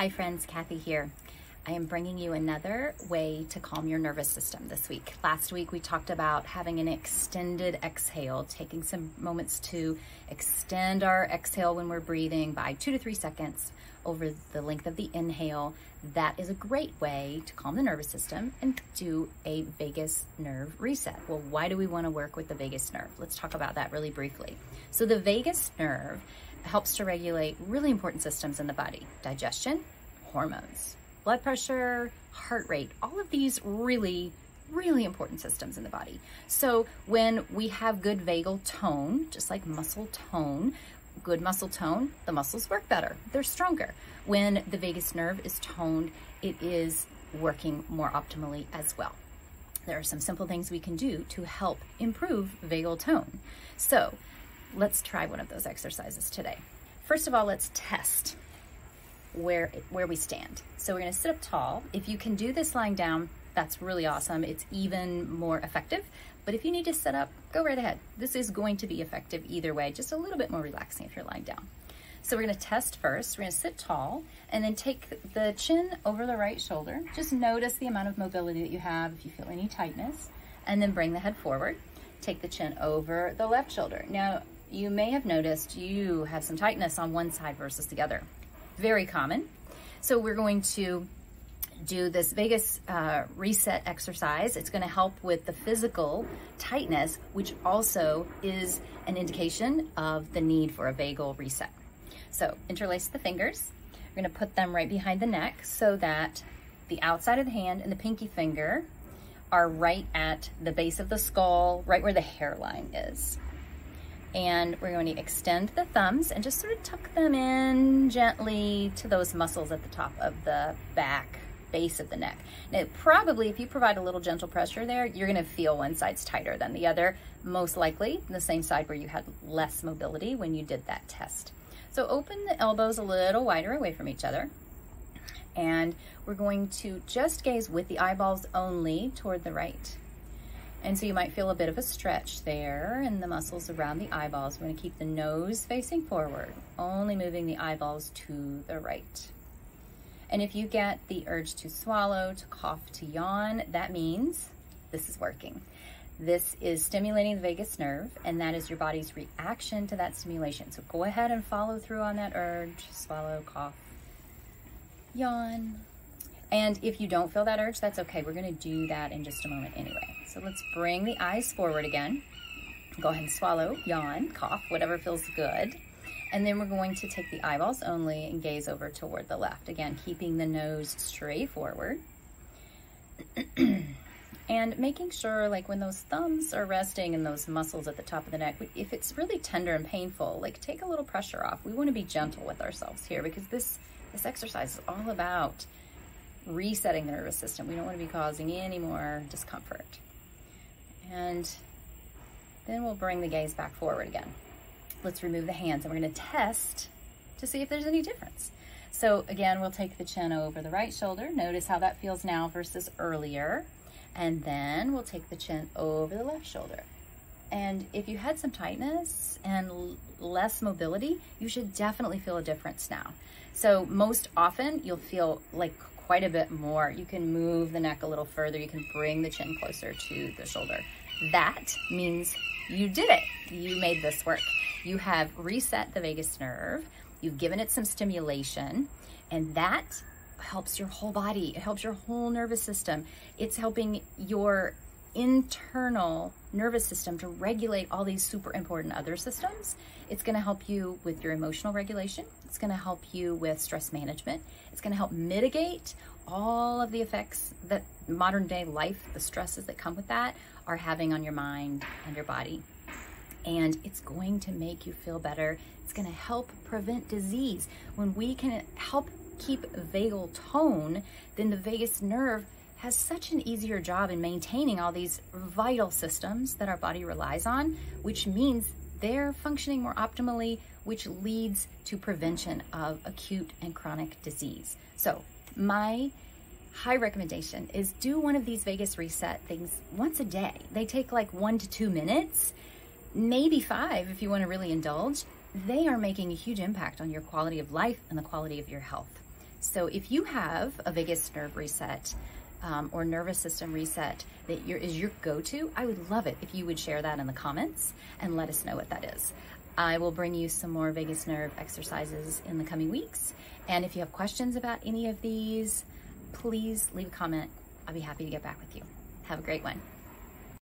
Hi friends, Cathy here. I am bringing you another way to calm your nervous system this week. Last week we talked about having an extended exhale, taking some moments to extend our exhale when we're breathing by 2 to 3 seconds over the length of the inhale. That is a great way to calm the nervous system and do a vagus nerve reset. Well, why do we want to work with the vagus nerve? Let's talk about that really briefly. So the vagus nerve helps to regulate really important systems in the body: digestion, hormones, blood pressure, heart rate, all of these really important systems in the body. So when we have good vagal tone, just like muscle tone, good muscle tone, the muscles work better, they're stronger. When the vagus nerve is toned, it is working more optimally as well. There are some simple things we can do to help improve vagal tone. So let's try one of those exercises today. First of all, let's test where we stand. So we're going to sit up tall. If you can do this lying down, that's really awesome. It's even more effective. But if you need to sit up, go right ahead. This is going to be effective either way, just a little bit more relaxing if you're lying down. So we're going to test first. We're going to sit tall and then take the chin over the right shoulder. Just notice the amount of mobility that you have if you feel any tightness, and then bring the head forward. Take the chin over the left shoulder. Now, you may have noticed you have some tightness on one side versus the other. Very common. So we're going to do this vagus reset exercise. It's going to help with the physical tightness, which also is an indication of the need for a vagal reset. So interlace the fingers. We're going to put them right behind the neck so that the outside of the hand and the pinky finger are right at the base of the skull, right where the hairline is. And we're going to extend the thumbs and just sort of tuck them in gently to those muscles at the top of the back base of the neck. Now, probably if you provide a little gentle pressure there, you're going to feel one side's tighter than the other, most likely the same side where you had less mobility when you did that test. So open the elbows a little wider away from each other. And we're going to just gaze with the eyeballs only toward the right. And so you might feel a bit of a stretch there in the muscles around the eyeballs. We're going to keep the nose facing forward, only moving the eyeballs to the right. And if you get the urge to swallow, to cough, to yawn, that means this is working. This is stimulating the vagus nerve, and that is your body's reaction to that stimulation. So go ahead and follow through on that urge, swallow, cough, yawn. And if you don't feel that urge, that's okay. We're going to do that in just a moment anyway. So let's bring the eyes forward again. Go ahead and swallow, yawn, cough, whatever feels good. And then we're going to take the eyeballs only and gaze over toward the left. Again, keeping the nose straight forward. And making sure, like when those thumbs are resting in those muscles at the top of the neck, if it's really tender and painful, like take a little pressure off. We want to be gentle with ourselves here because this exercise is all about resetting the nervous system. We don't want to be causing any more discomfort. And then we'll bring the gaze back forward again. Let's remove the hands and we're going to test to see if there's any difference. So again, we'll take the chin over the right shoulder. Notice how that feels now versus earlier. And then we'll take the chin over the left shoulder. And if you had some tightness and less mobility, you should definitely feel a difference now. So most often you'll feel like quite a bit more. You can move the neck a little further. You can bring the chin closer to the shoulder. That means you did it. You made this work. You have reset the vagus nerve. You've given it some stimulation, and that helps your whole body. It helps your whole nervous system. It's helping your internal nervous system to regulate all these super important other systems. It's going to help you with your emotional regulation. It's going to help you with stress management. It's going to help mitigate all of the effects that modern day life, the stresses that come with that, are having on your mind and your body. And it's going to make you feel better. It's going to help prevent disease. When we can help keep vagal tone, then the vagus nerve has such an easier job in maintaining all these vital systems that our body relies on, which means they're functioning more optimally, which leads to prevention of acute and chronic disease. So my high recommendation is do one of these vagus reset things once a day. They take like 1 to 2 minutes, maybe 5 if you want to really indulge. They are making a huge impact on your quality of life and the quality of your health. So if you have a vagus nerve reset or nervous system reset that is your go-to, I would love it if you would share that in the comments and let us know what that is. I will bring you some more vagus nerve exercises in the coming weeks. And if you have questions about any of these, please leave a comment. I'll be happy to get back with you. Have a great one.